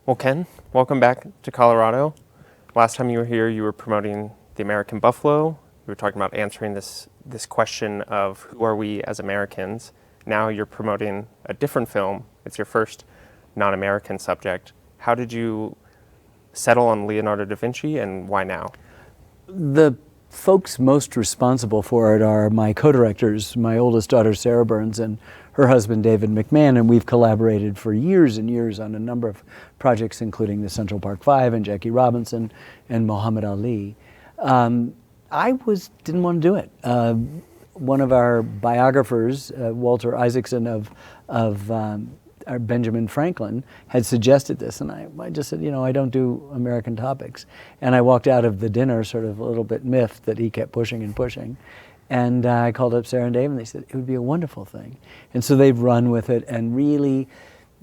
Well, Ken, welcome back to Colorado. Last time you were here, you were promoting the American Buffalo. We were talking about answering this question of who are we as Americans. Now you're promoting a different film. It's your first non-American subject. How did you settle on Leonardo da Vinci, and why now? The folks most responsible for it are my co-directors, my oldest daughter Sarah Burns and her husband David McMahon, and we've collaborated for years and years on a number of projects, including the Central Park Five and Jackie Robinson and Muhammad Ali. I didn't want to do it. One of our biographers, Walter Isaacson of our Benjamin Franklin, had suggested this, and I just said, I don't do American topics. And I walked out of the dinner sort of a little bit miffed that he kept pushing and pushing. And I called up Sarah and Dave, and they said it would be a wonderful thing. And so they've run with it, and really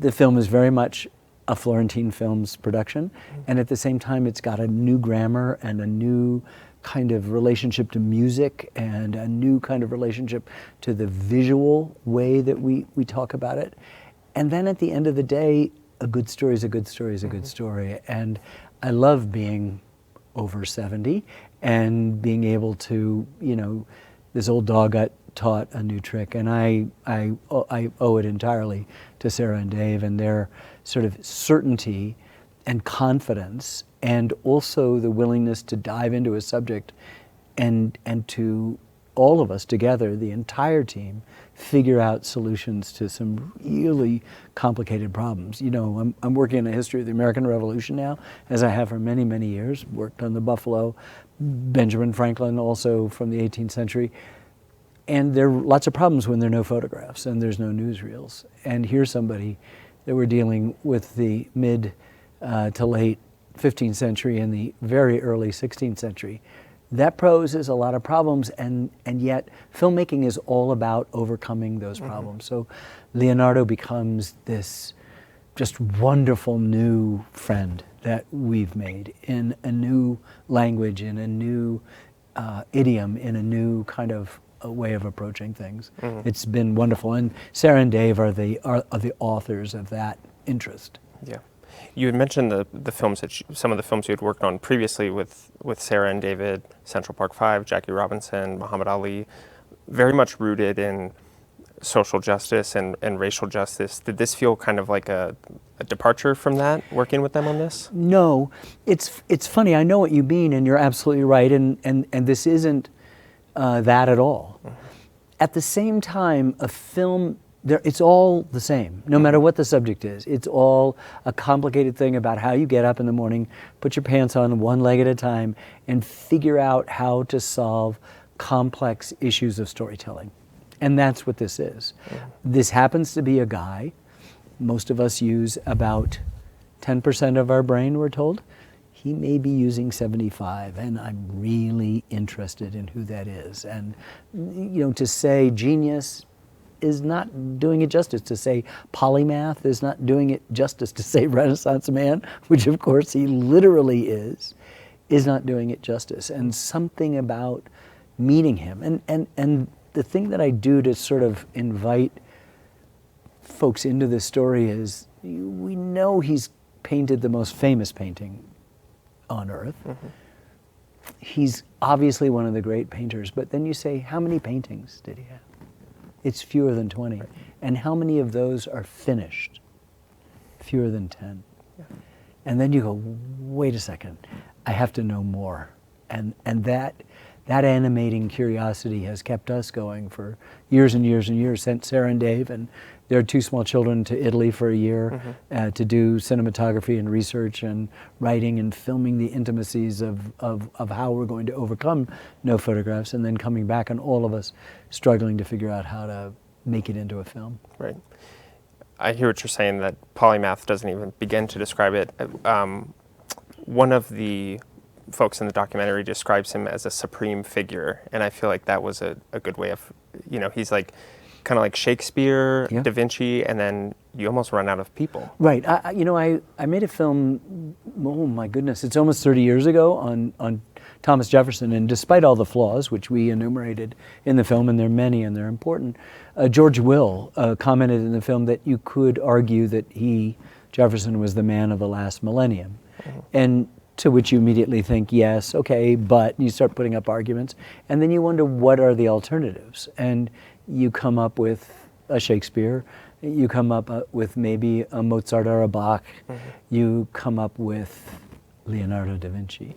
the film is very much a Florentine Films production, and at the same time it's got a new grammar and a new kind of relationship to music and a new kind of relationship to the visual way that we talk about it. And then at the end of the day, a good story is a good story is a good story. And I love being over 70 and being able to, this old dog got taught a new trick, and I owe it entirely to Sarah and Dave and their sort of certainty and confidence, and also the willingness to dive into a subject and to all of us together, the entire team, figure out solutions to some really complicated problems. I'm working on a history of the American Revolution now, as I have for many, many years. Worked on the Buffalo, Benjamin Franklin also from the 18th century. And there are lots of problems when there are no photographs and there's no newsreels. And here's somebody that we're dealing with the mid to late 15th century and the very early 16th century. That poses a lot of problems, and yet filmmaking is all about overcoming those problems. So Leonardo becomes this just wonderful new friend that we've made in a new language, in a new idiom, in a new kind of a way of approaching things. It's been wonderful, and Sarah and Dave are the authors of that interest. Yeah. You had mentioned the films some of the films you had worked on previously with Sarah and David, Central Park Five, Jackie Robinson, Muhammad Ali, very much rooted in social justice and racial justice. Did this feel kind of like a departure from that, working with them on this? No, it's funny. I know what you mean, and you're absolutely right. And this isn't that at all. At the same time, a film. It's all the same, no matter what the subject is. It's all a complicated thing about how you get up in the morning, put your pants on one leg at a time, and figure out how to solve complex issues of storytelling. And that's what this is. This happens to be a guy. Most of us use about 10% of our brain, we're told. He may be using 75, and I'm really interested in who that is. And to say genius is not doing it justice. To say polymath is not doing it justice. To say Renaissance man, which of course he literally is not doing it justice. And something about meeting him. And the thing that I do to sort of invite folks into this story is, we know he's painted the most famous painting on earth. He's obviously one of the great painters, but then you say, how many paintings did he have? It's fewer than 20. Right. And how many of those are finished? Fewer than 10. Yeah. And then you go, wait a second, I have to know more. And that animating curiosity has kept us going for years and years and years. Sent Sarah and Dave and their two small children to Italy for a year to do cinematography and research and writing and filming the intimacies of how we're going to overcome no photographs, and then coming back and all of us struggling to figure out how to make it into a film. Right. I hear what you're saying, that polymath doesn't even begin to describe it. One of the folks in the documentary describes him as a supreme figure, and I feel like that was a good way of, he's like kind of like Shakespeare, Da Vinci, and then you almost run out of people. Right. I made a film, oh my goodness, it's almost 30 years ago on Thomas Jefferson, and despite all the flaws, which we enumerated in the film, and there are many and they're important, George Will commented in the film that you could argue that Jefferson was the man of the last millennium. And to which you immediately think, yes, okay, but you start putting up arguments, and then you wonder what are the alternatives, and you come up with a Shakespeare, you come up with maybe a Mozart or a Bach, you come up with Leonardo da Vinci,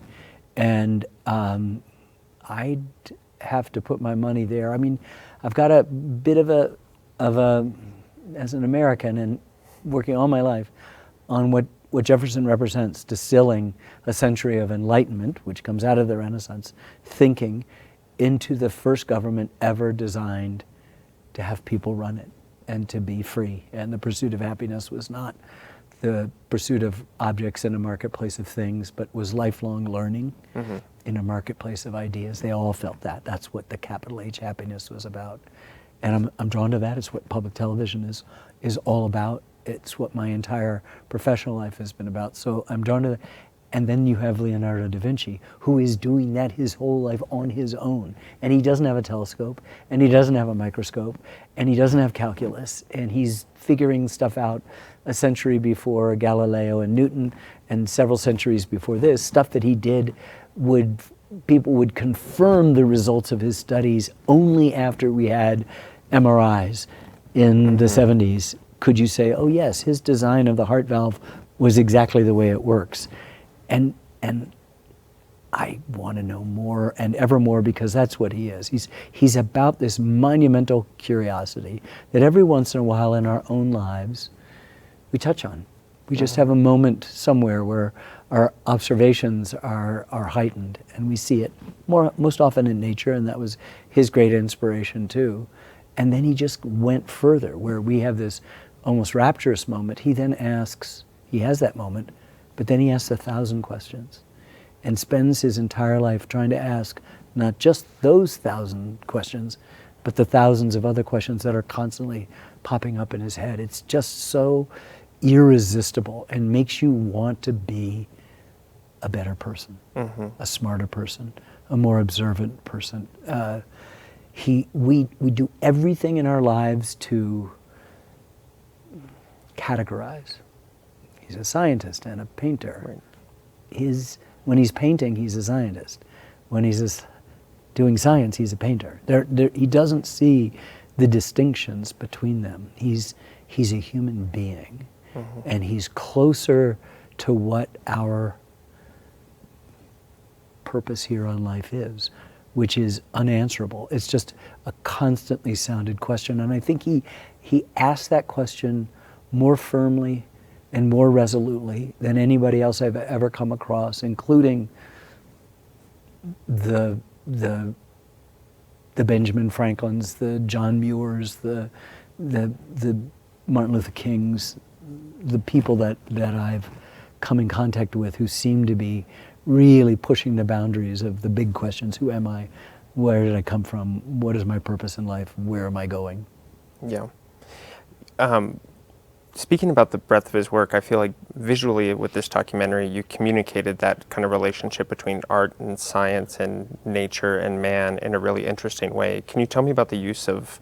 and I'd have to put my money there. I mean, I've got a bit of a as an American and working all my life on what Jefferson represents, distilling a century of enlightenment, which comes out of the Renaissance thinking, into the first government ever designed to have people run it and to be free. And the pursuit of happiness was not the pursuit of objects in a marketplace of things, but was lifelong learning in a marketplace of ideas. They all felt that. That's what the capital H happiness was about. And I'm drawn to that. It's what public television is all about. It's what my entire professional life has been about. So I'm drawn to that. And then you have Leonardo da Vinci, who is doing that his whole life on his own. And he doesn't have a telescope, and he doesn't have a microscope, and he doesn't have calculus, and he's figuring stuff out a century before Galileo and Newton, and several centuries before this. Stuff that he did people would confirm the results of his studies only after we had MRIs in the 70s. Could you say, oh yes, his design of the heart valve was exactly the way it works? And I want to know more and ever more, because that's what he is. He's about this monumental curiosity that every once in a while in our own lives we touch on. We just have a moment somewhere where our observations are heightened, and we see it most often in nature, and that was his great inspiration too. And then he just went further, where we have this almost rapturous moment. He then asks, he has that moment, but then he asks 1,000 questions and spends his entire life trying to ask not just those 1,000 questions, but the thousands of other questions that are constantly popping up in his head. It's just so irresistible and makes you want to be a better person, a smarter person, a more observant person. We do everything in our lives to categorize. He's a scientist and a painter. Right. When he's painting, he's a scientist. When he's doing science, he's a painter. He doesn't see the distinctions between them. He's a human being, and he's closer to what our purpose here on life is, which is unanswerable. It's just a constantly sounded question, and I think he asked that question more firmly and more resolutely than anybody else I've ever come across, including the Benjamin Franklins, the John Muirs, the Martin Luther Kings, the people that I've come in contact with who seem to be really pushing the boundaries of the big questions. Who am I? Where did I come from? What is my purpose in life? Where am I going? Yeah. Speaking about the breadth of his work, I feel like visually with this documentary, you communicated that kind of relationship between art and science and nature and man in a really interesting way. Can you tell me about the use of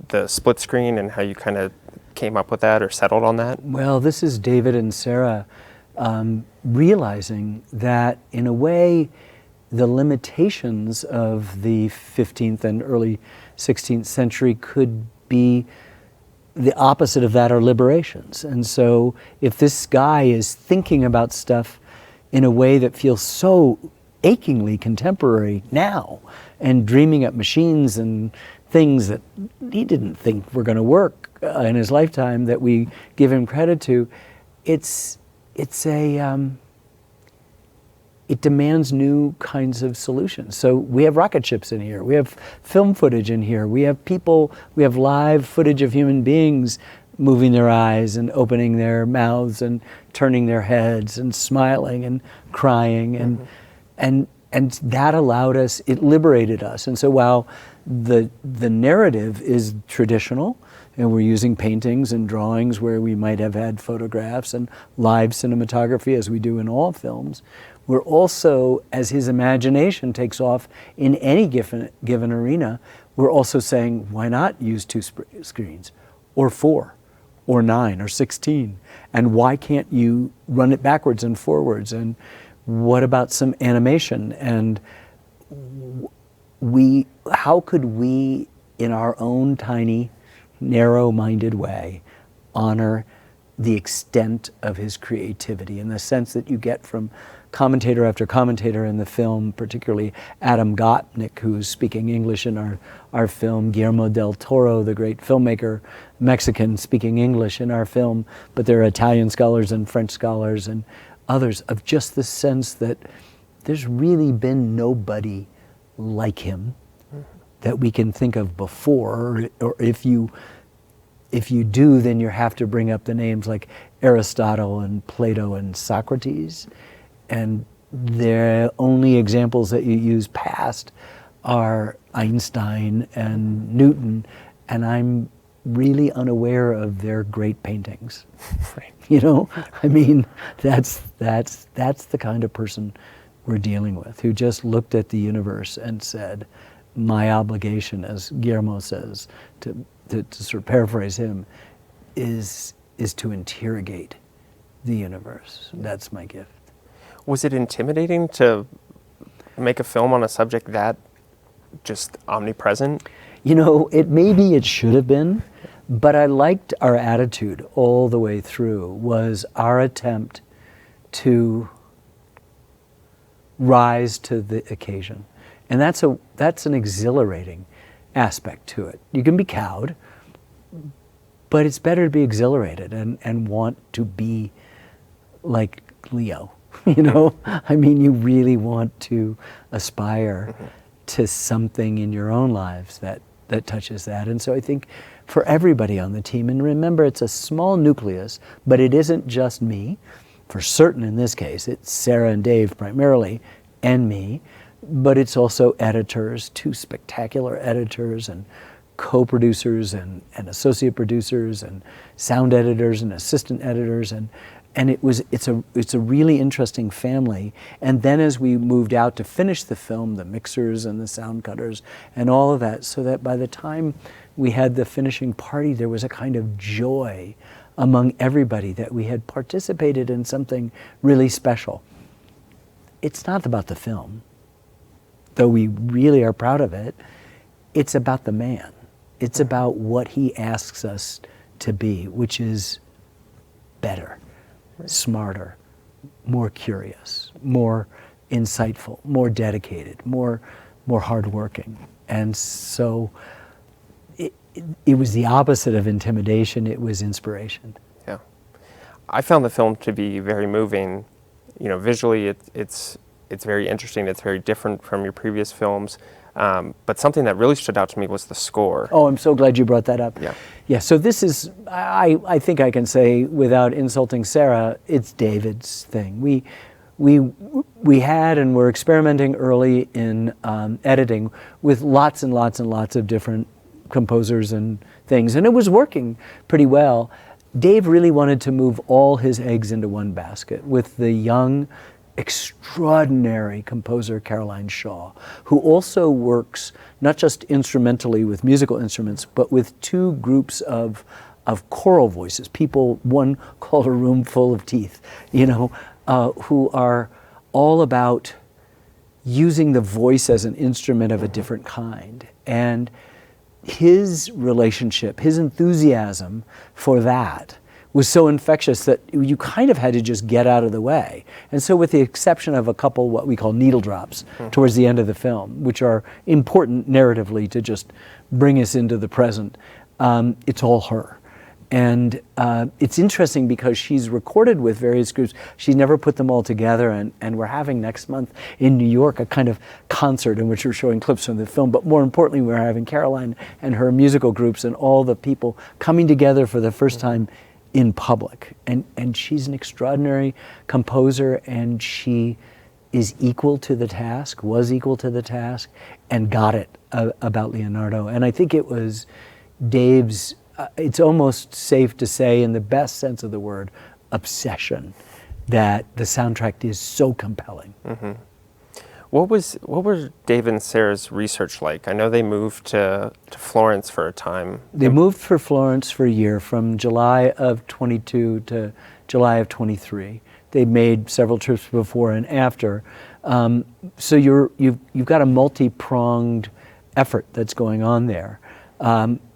the split screen and how you kind of came up with that or settled on that? Well, this is David and Sarah realizing that, in a way, the limitations of the 15th and early 16th century could be the opposite of that, are liberations. And so if this guy is thinking about stuff in a way that feels so achingly contemporary now, and dreaming up machines and things that he didn't think were going to work in his lifetime that we give him credit to, it demands new kinds of solutions. So we have rocket ships in here, we have film footage in here, we have people, we have live footage of human beings moving their eyes and opening their mouths and turning their heads and smiling and crying, and that allowed us, it liberated us. And so while the narrative is traditional, and we're using paintings and drawings where we might have had photographs and live cinematography as we do in all films, we're also, as his imagination takes off in any given arena, we're also saying, why not use 2 screens, or 4, or 9 or 16? And why can't you run it backwards and forwards? And what about some animation? And how could we, in our own tiny, narrow-minded way, honor the extent of his creativity, in the sense that you get from commentator after commentator in the film, particularly Adam Gottnick, who's speaking English in our film, Guillermo del Toro, the great filmmaker, Mexican, speaking English in our film, but there are Italian scholars and French scholars and others, of just the sense that there's really been nobody like him that we can think of before, or if you do, then you have to bring up the names like Aristotle and Plato and Socrates, and the only examples that you use past are Einstein and Newton, and I'm really unaware of their great paintings. Right. You know, I mean, that's the kind of person we're dealing with, who just looked at the universe and said, my obligation, as Guillermo says, to sort of paraphrase him, is to interrogate the universe. That's my gift. Was it intimidating to make a film on a subject that just omnipresent? You know, maybe it should have been, but I liked our attitude all the way through, was our attempt to rise to the occasion. And that's an exhilarating aspect to it. You can be cowed, but it's better to be exhilarated and want to be like Leo. You know, I mean, you really want to aspire to something in your own lives that touches that. And so I think for everybody on the team, and remember, it's a small nucleus, but it isn't just me. For certain in this case, it's Sarah and Dave primarily, and me, but it's also editors, 2 spectacular editors, and co-producers and associate producers and sound editors and assistant editors, and it's a really interesting family. And then as we moved out to finish the film, the mixers and the sound cutters and all of that, so that by the time we had the finishing party, there was a kind of joy among everybody that we had participated in something really special. It's not about the film, though we really are proud of it. It's about the man. It's about what he asks us to be, which is better, smarter, more curious, more insightful, more dedicated, more hardworking. And so it was the opposite of intimidation. It was inspiration. Yeah. I found the film to be very moving. You know, visually it's very interesting. It's very different from your previous films. But something that really stood out to me was the score. Oh, I'm so glad you brought that up. Yeah. Yeah, so this is, I think I can say without insulting Sarah, it's David's thing. We had and were experimenting early in editing with lots and lots and lots of different composers and things, and it was working pretty well. Dave really wanted to move all his eggs into one basket with the young, extraordinary composer Caroline Shaw, who also works not just instrumentally with musical instruments, but with 2 groups of choral voices, people, one called A Room Full of Teeth, you know, who are all about using the voice as an instrument of a different kind. And his relationship, his enthusiasm for that was so infectious that you kind of had to just get out of the way. And so with the exception of a couple what we call needle drops towards the end of the film, which are important narratively to just bring us into the present, it's all her. And it's interesting because she's recorded with various groups. She's never put them all together, and we're having next month in New York a kind of concert in which we're showing clips from the film, but more importantly, we're having Caroline and her musical groups and all the people coming together for the first time in public. And she's an extraordinary composer, and she is equal to the task, was equal to the task, and got it about Leonardo. And I think it was Dave's, it's almost safe to say, in the best sense of the word, obsession, that the soundtrack is so compelling. What was Dave and Sarah's research like? I know they moved to Florence for a time. They moved for Florence for a year, from July of 22 to July of 23. They made several trips before and after. So you've got a multi-pronged effort that's going on there.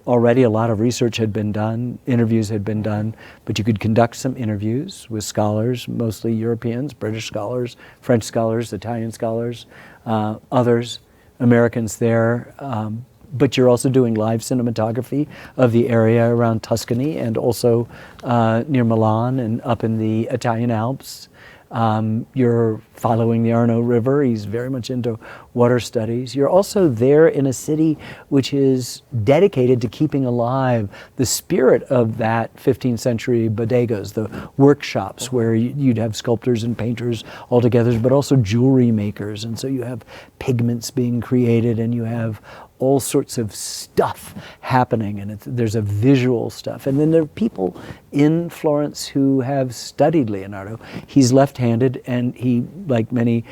Already a lot of research had been done, interviews had been done, but you could conduct some interviews with scholars, mostly Europeans, British scholars, French scholars, Italian scholars, others, Americans there. But you're also doing live cinematography of the area around Tuscany and also near Milan and up in the Italian Alps. You're following the Arno River. He's very much into water studies. You're also there in a city which is dedicated to keeping alive the spirit of that 15th century bodegas, the workshops where you'd have sculptors and painters all together, but also jewelry makers. And so you have pigments being created, and you have all sorts of stuff happening, and there's a visual stuff. And then there are people in Florence who have studied Leonardo. He's left-handed, and he, like many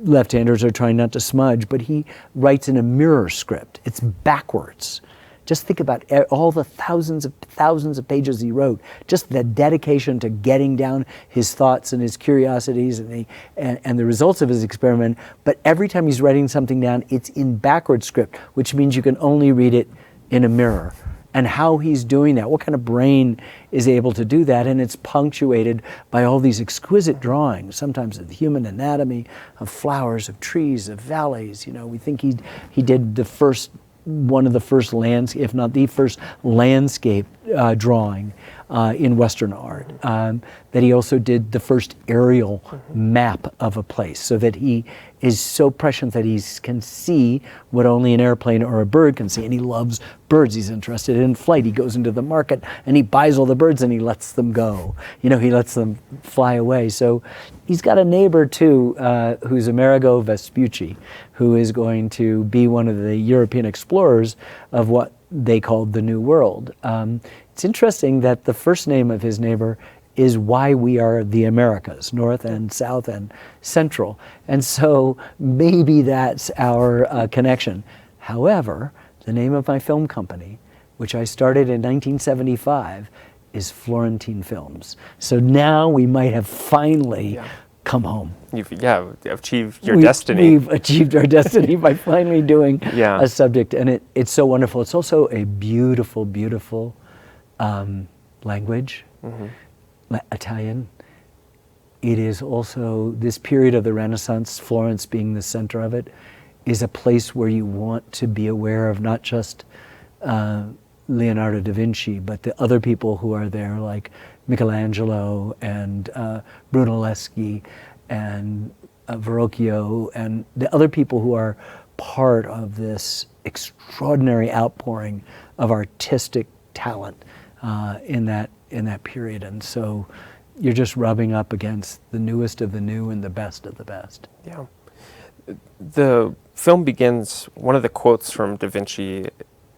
left-handers, are trying not to smudge, but he writes in a mirror script. It's backwards. Just think about all the thousands of pages he wrote, just the dedication to getting down his thoughts and his curiosities and the results of his experiment. But every time he's writing something down, it's in backward script, which means you can only read it in a mirror. And how he's doing that, what kind of brain is able to do that? And it's punctuated by all these exquisite drawings, sometimes of the human anatomy, of flowers, of trees, of valleys. You know, we think he did one of the first landscape, if not the first landscape drawing in Western art. That he also did the first aerial map of a place, so that he is so prescient that he can see what only an airplane or a bird can see. And he loves birds. He's interested in flight. He goes into the market and he buys all the birds and he lets them go. You know, he lets them fly away. So he's got a neighbor too, who's Amerigo Vespucci, who is going to be one of the European explorers of what they called the New World. It's interesting that the first name of his neighbor is why we are the Americas, North and South and Central. And so maybe that's our connection. However, the name of my film company, which I started in 1975, is Florentine Films. So now we might have finally come home. You've achieved your destiny. We've achieved our destiny by finally doing a subject, and it's so wonderful. It's also a beautiful, beautiful language. Italian. It is also, this period of the Renaissance, Florence being the center of it, is a place where you want to be aware of not just Leonardo da Vinci, but the other people who are there, like Michelangelo and Brunelleschi and Verrocchio, and the other people who are part of this extraordinary outpouring of artistic talent in that period. And so you're just rubbing up against the newest of the new and the best of the best. Yeah. The film begins, one of the quotes from Da Vinci,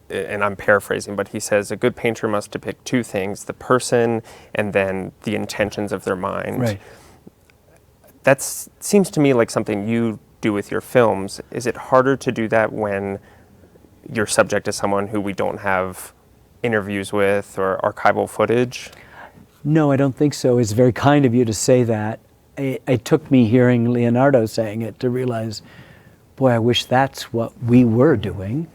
and I'm paraphrasing, but he says, a good painter must depict two things, the person and then the intentions of their mind. Right. That seems to me like something you do with your films. Is it harder to do that when your subject is someone who we don't have interviews with or archival footage? No, I don't think so. It's very kind of you to say that. It took me hearing Leonardo saying it to realize, boy, I wish that's what we were doing.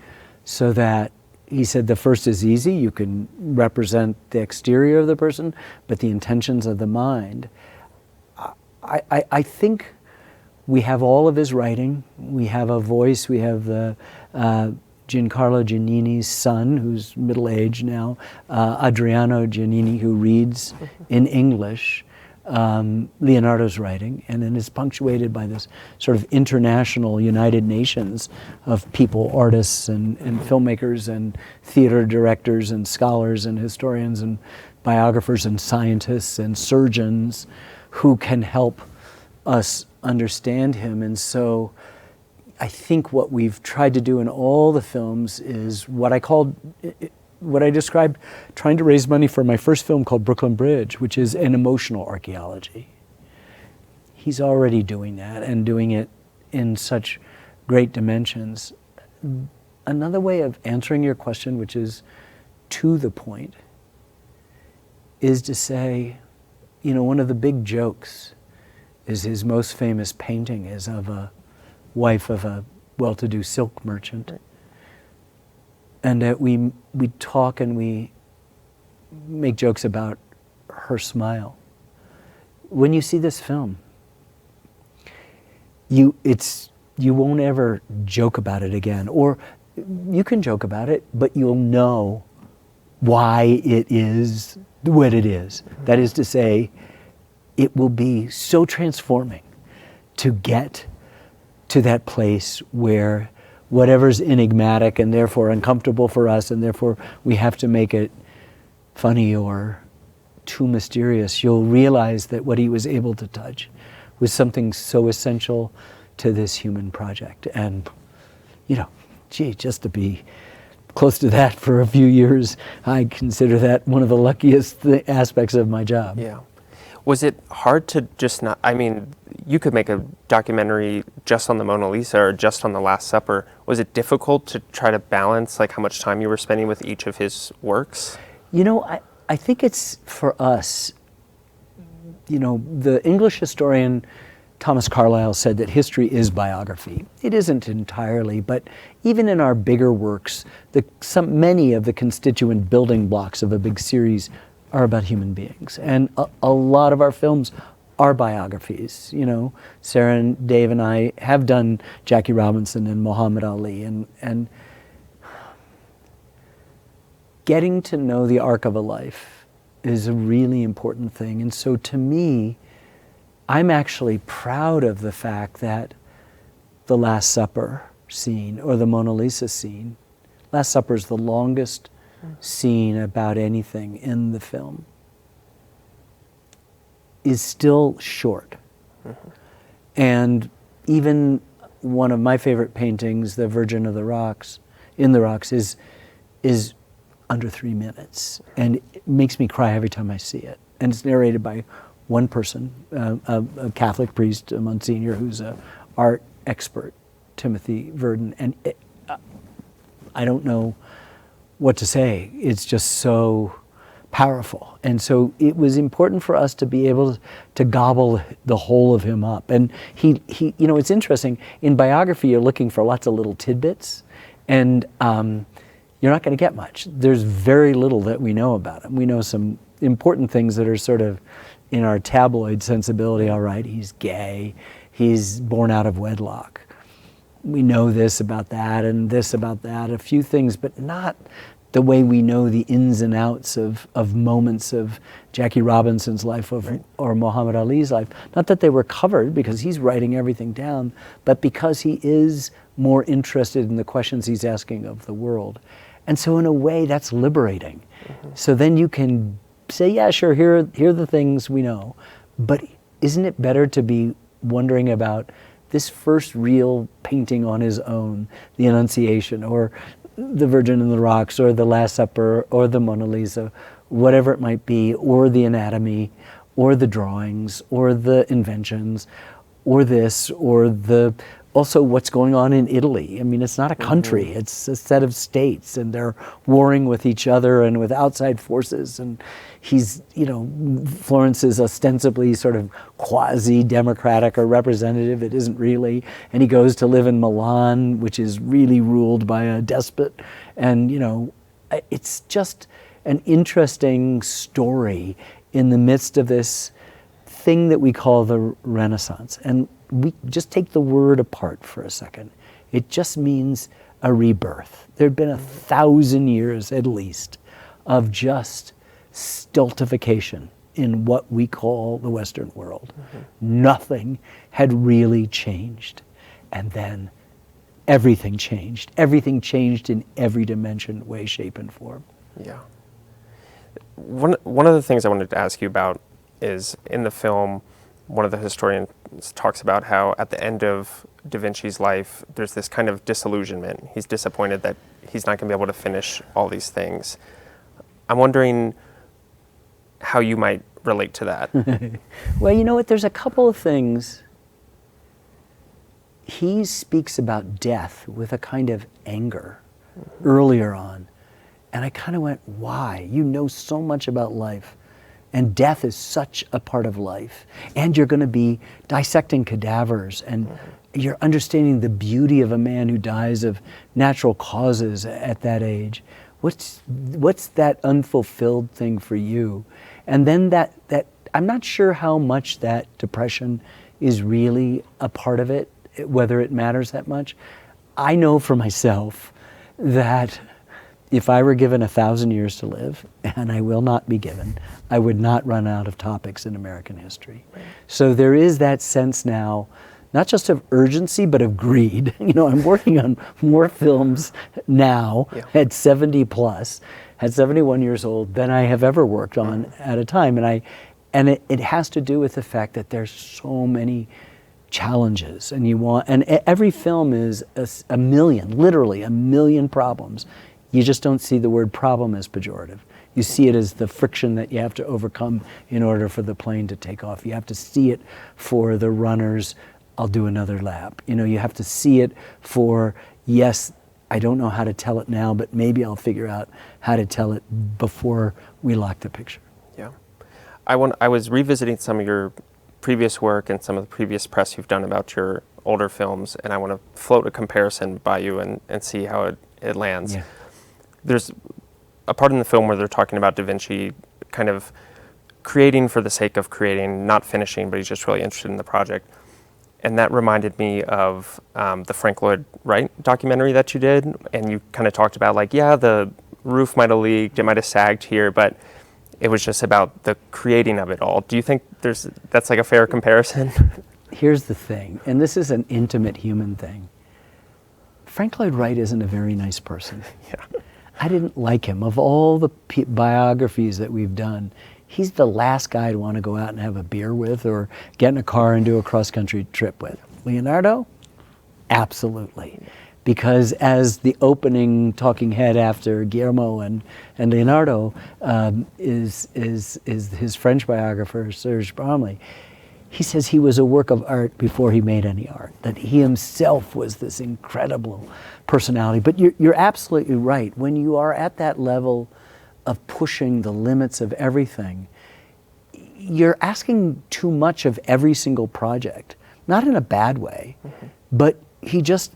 So that he said the first is easy. You can represent the exterior of the person, but the intentions of the mind. I think we have all of his writing. We have a voice. We have the Giancarlo Giannini's son, who's middle-aged now, Adriano Giannini, who reads in English Leonardo's writing, and then is punctuated by this sort of international United Nations of people, artists and filmmakers and theater directors and scholars and historians and biographers and scientists and surgeons who can help us understand him. And so I think what we've tried to do in all the films is what I described trying to raise money for my first film called Brooklyn Bridge, which is an emotional archaeology. He's already doing that and doing it in such great dimensions. Another way of answering your question, which is to the point, is to say, one of the big jokes is his most famous painting is of a wife of a well-to-do silk merchant. And that we talk and we make jokes about her smile. When you see this film, you won't ever joke about it again. Or you can joke about it, but you'll know why it is what it is. That is to say, it will be so transforming to get to that place where whatever's enigmatic and therefore uncomfortable for us, and therefore we have to make it funny or too mysterious, you'll realize that what he was able to touch was something so essential to this human project. And, just to be close to that for a few years, I consider that one of the luckiest aspects of my job. Yeah. Was it hard to just not, you could make a documentary just on the Mona Lisa or just on the Last Supper. Was it difficult to try to balance how much time you were spending with each of his works? I think it's for us, the English historian Thomas Carlyle said that history is biography. It isn't entirely, but even in our bigger works, many of the constituent building blocks of a big series are about human beings. And a lot of our films are biographies. Sarah and Dave and I have done Jackie Robinson and Muhammad Ali, and getting to know the arc of a life is a really important thing. And so to me, I'm actually proud of the fact that the Last Supper scene or the Mona Lisa scene, Last Supper is the longest scene about anything in the film, is still short. Mm-hmm. And even one of my favorite paintings, The Virgin of the Rocks, in the Rocks, is under 3 minutes. And it makes me cry every time I see it. And it's narrated by one person, a Catholic priest, a Monsignor, who's an art expert, Timothy Verdon. And I don't know what to say. It's just so powerful. And so it was important for us to be able to gobble the whole of him up. And he it's interesting, in biography you're looking for lots of little tidbits, and you're not going to get much. There's very little that we know about him. We know some important things that are sort of in our tabloid sensibility. All right, he's gay, he's born out of wedlock. We know this about that and this about that, a few things, but not the way we know the ins and outs of moments of Jackie Robinson's life or Muhammad Ali's life. Not that they were covered because he's writing everything down, but because he is more interested in the questions he's asking of the world. And so in a way that's liberating. Mm-hmm. So then you can say, yeah, sure, here are the things we know, but isn't it better to be wondering about this first real painting on his own, the Annunciation, or the Virgin in the Rocks, or the Last Supper, or the Mona Lisa, whatever it might be, or the anatomy, or the drawings, or the inventions, or this, or also what's going on in Italy. I mean, it's not a country, mm-hmm. It's a set of states, and they're warring with each other and with outside forces. And he's, Florence is ostensibly sort of quasi-democratic or representative. It isn't really. And he goes to live in Milan, which is really ruled by a despot. And, it's just an interesting story in the midst of this thing that we call the Renaissance. And we just take the word apart for a second. It just means a rebirth. There'd been 1,000 years at least of just stultification in what we call the Western world. Mm-hmm. Nothing had really changed. And then everything changed. Everything changed in every dimension, way, shape, and form. Yeah. One of the things I wanted to ask you about is in the film, one of the historians talks about how at the end of Da Vinci's life, there's this kind of disillusionment. He's disappointed that he's not going to be able to finish all these things. I'm wondering how you might relate to that. Well, you know what? There's a couple of things he speaks about death with a kind of anger earlier on. And I kind of went, why? You know so much about life. And death is such a part of life. And you're going to be dissecting cadavers, and you're understanding the beauty of a man who dies of natural causes at that age. What's that unfulfilled thing for you? And then that I'm not sure how much that depression is really a part of it, whether it matters that much. I know for myself that if I were given 1,000 years to live, and I will not be given, I would not run out of topics in American history. Right. So there is that sense now, not just of urgency, but of greed. You know, I'm working on more films now at 70 plus, at 71 years old, than I have ever worked on at a time. And it has to do with the fact that there's so many challenges, and every film is a million, literally a million problems. You just don't see the word problem as pejorative. You see it as the friction that you have to overcome in order for the plane to take off. You have to see it for the runners, I'll do another lap. You know, you have to see it for, yes, I don't know how to tell it now, but maybe I'll figure out how to tell it before we lock the picture. Yeah. I was revisiting some of your previous work and some of the previous press you've done about your older films, and I want to float a comparison by you and see how it lands. Yeah. There's a part in the film where they're talking about Da Vinci kind of creating for the sake of creating, not finishing, but he's just really interested in the project. And that reminded me of the Frank Lloyd Wright documentary that you did, and you kind of talked about like, yeah, the roof might have leaked, it might have sagged here, but it was just about the creating of it all. Do you think that's like a fair comparison? Here's the thing, and this is an intimate human thing. Frank Lloyd Wright isn't a very nice person. Yeah. I didn't like him. Of all the biographies that we've done, he's the last guy I'd want to go out and have a beer with or get in a car and do a cross-country trip with. Leonardo? Absolutely. Because as the opening talking head after Guillermo and Leonardo is his French biographer, Serge Bromley, he says he was a work of art before he made any art, that he himself was this incredible personality. But you're absolutely right. When you are at that level of pushing the limits of everything, you're asking too much of every single project, not in a bad way, but he just,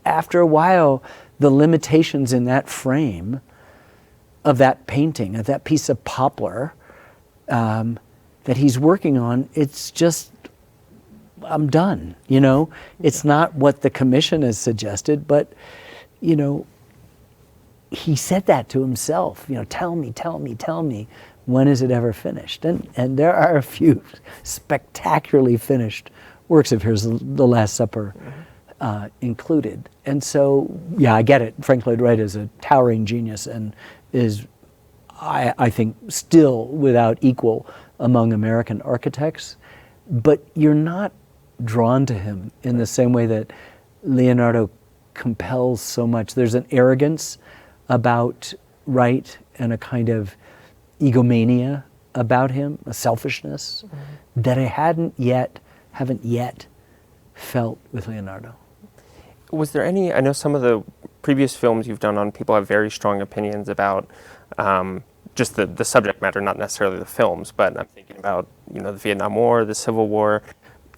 after a while, the limitations in that frame of that painting, of that piece of poplar, that he's working on, it's just, I'm done, you know? It's not what the commission has suggested, but, you know, he said that to himself, you know, tell me, when is it ever finished? And there are a few spectacularly finished works of his, The Last Supper included. And so, yeah, I get it. Frank Lloyd Wright is a towering genius and is, I think, still without equal among American architects, but you're not drawn to him in the same way that Leonardo compels so much. There's an arrogance about Wright and a kind of egomania about him, a selfishness that I haven't yet felt with Leonardo. Was there any, I know some of the previous films you've done on people have very strong opinions about just the subject matter, not necessarily the films, but I'm thinking about, you know, the Vietnam War, the Civil War.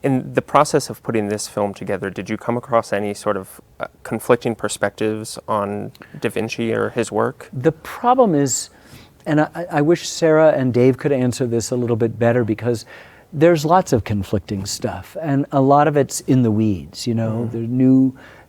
In the process of putting this film together, did you come across any sort of conflicting perspectives on Da Vinci or his work? The problem is, and I wish Sarah and Dave could answer this a little bit better, because there's lots of conflicting stuff, and a lot of it's in the weeds, you know. There's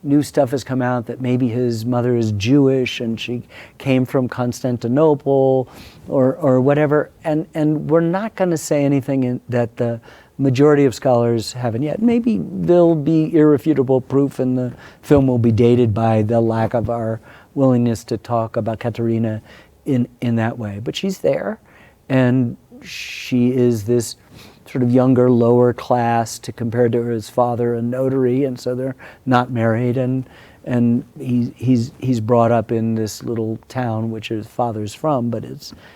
new stuff has come out that maybe his mother is Jewish and she came from Constantinople or whatever, and we're not going to say anything that the majority of scholars haven't yet. Maybe there'll be irrefutable proof and the film will be dated by the lack of our willingness to talk about Katerina in that way. But she's there, and she is this sort of younger, lower class to compared to his father, a notary, and so they're not married, and he's brought up in this little town which his father's from, but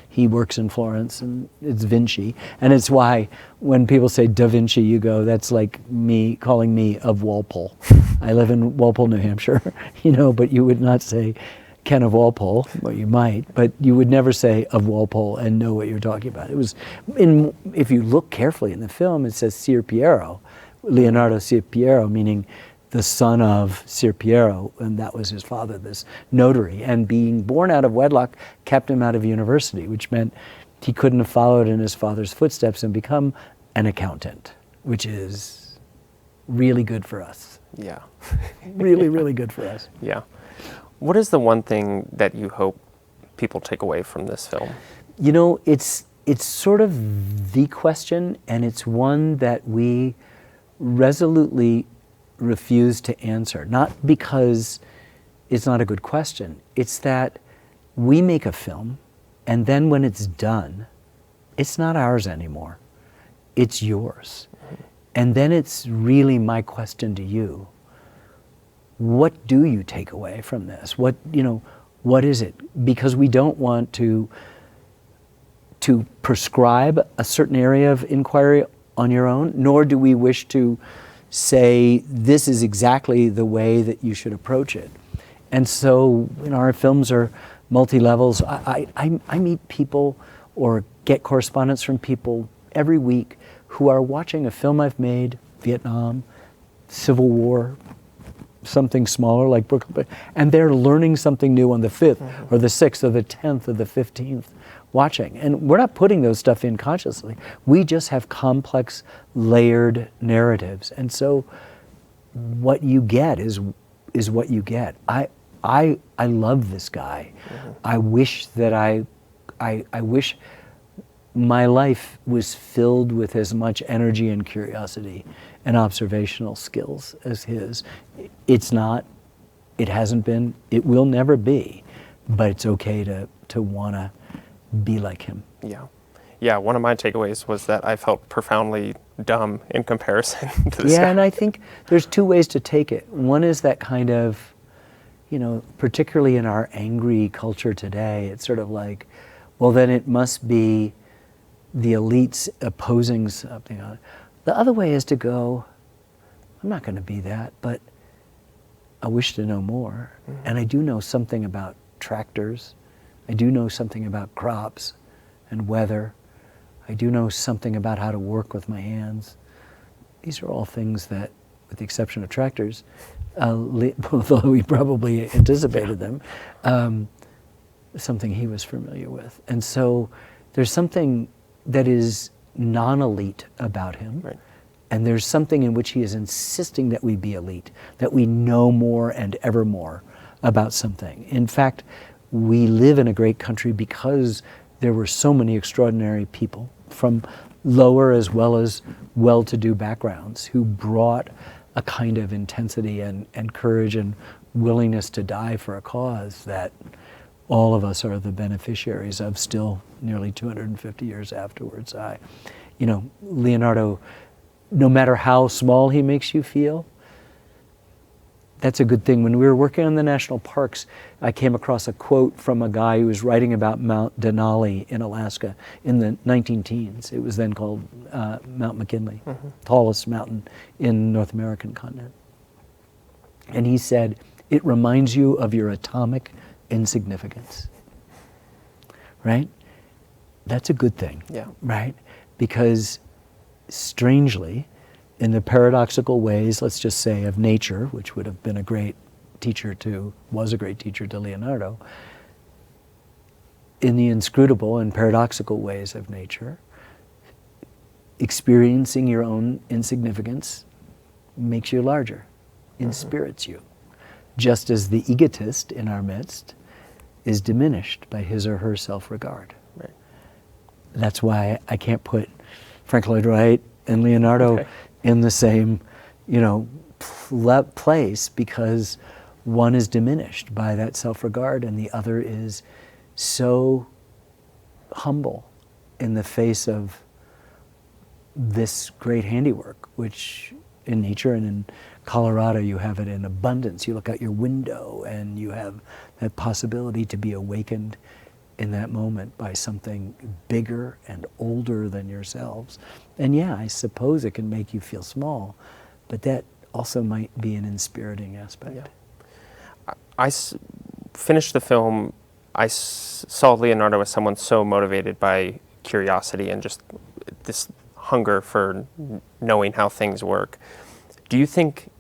he works in Florence, and it's Vinci, and it's why when people say Da Vinci, you go, that's like me calling me of Walpole. I live in Walpole, New Hampshire, but you would not say Ken of Walpole, well, you might, but you would never say of Walpole and know what you're talking about. It was, if you look carefully in the film, it says Ser Piero, Leonardo Ser Piero, meaning the son of Ser Piero, and that was his father, this notary. And being born out of wedlock kept him out of university, which meant he couldn't have followed in his father's footsteps and become an accountant, which is really good for us. Yeah. Really, really good for us. Yeah. What is the one thing that you hope people take away from this film? It's sort of the question, and it's one that we resolutely refuse to answer. Not because it's not a good question. It's that we make a film, and then when it's done, it's not ours anymore. It's yours. And then it's really my question to you. What do you take away from this? What is it? Because we don't want to prescribe a certain area of inquiry on your own, nor do we wish to say this is exactly the way that you should approach it. And so our films are multi-levels. I meet people or get correspondence from people every week who are watching a film I've made, Vietnam, Civil War, something smaller like Brooklyn, and they're learning something new on the 5th or the 6th or the 10th or the 15th watching. And we're not putting those stuff in consciously. We just have complex, layered narratives. And so what you get is what you get. I love this guy. I wish that I wish my life was filled with as much energy and curiosity and observational skills as his. It's not, it hasn't been, it will never be, but it's okay to want to be like him. Yeah. Yeah, one of my takeaways was that I felt profoundly dumb in comparison to this guy. Yeah, and I think there's two ways to take it. One is that kind of, particularly in our angry culture today, it's sort of like, well, then it must be the elites opposing something on it. The other way is to go, I'm not going to be that, but I wish to know more. And I do know something about tractors. I do know something about crops and weather. I do know something about how to work with my hands. These are all things that, with the exception of tractors, although he probably anticipated them, something he was familiar with. And so there's something that is non-elite about him. Right. And there's something in which he is insisting that we be elite, that we know more and ever more about something. In fact, we live in a great country because there were so many extraordinary people from lower as well as well-to-do backgrounds who brought a kind of intensity and courage and willingness to die for a cause that all of us are the beneficiaries of still nearly 250 years afterwards. Leonardo, no matter how small he makes you feel, that's a good thing. When we were working on the national parks, I came across a quote from a guy who was writing about Mount Denali in Alaska in the 19-teens. It was then called Mount McKinley, tallest mountain in North American continent. And he said, it reminds you of your atomic insignificance. Right? That's a good thing. Yeah. Right? Because strangely, in the paradoxical ways, let's just say, of nature, which would have been was a great teacher to Leonardo, in the inscrutable and paradoxical ways of nature, experiencing your own insignificance makes you larger, inspirits you, just as the egotist in our midst is diminished by his or her self-regard. Right. That's why I can't put Frank Lloyd Wright and Leonardo in the same, place, because one is diminished by that self-regard and the other is so humble in the face of this great handiwork, which in nature and in Colorado you have it in abundance. You look out your window and you have that possibility to be awakened in that moment by something bigger and older than yourselves. And yeah, I suppose it can make you feel small, but that also might be an inspiriting aspect. Yeah. Finished the film. I saw Leonardo as someone so motivated by curiosity and just this hunger for knowing how things work. Do you think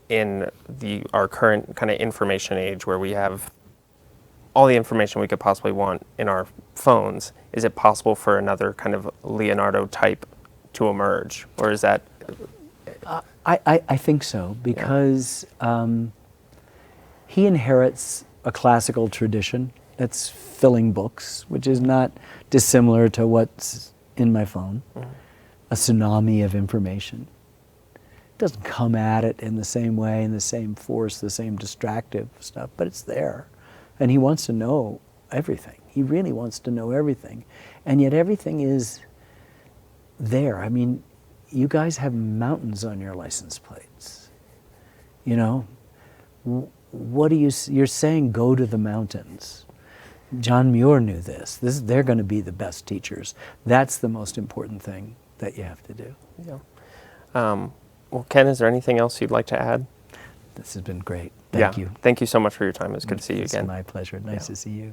in our current kind of information age where we have all the information we could possibly want in our phones, is it possible for another kind of Leonardo type to emerge? Or is that... I think so, because he inherits a classical tradition that's filling books, which is not dissimilar to what's in my phone, a tsunami of information. It doesn't come at it in the same way, in the same force, the same distractive stuff, but it's there. And he wants to know everything. He really wants to know everything. And yet everything is there. I mean, you guys have mountains on your license plates. You know, what do you're saying go to the mountains. John Muir knew this. They're going to be the best teachers. That's the most important thing that you have to do. Yeah. Well, Ken, is there anything else you'd like to add? This has been great. Thank you. Thank you so much for your time. It was good to see you again. It's my pleasure. Nice to see you.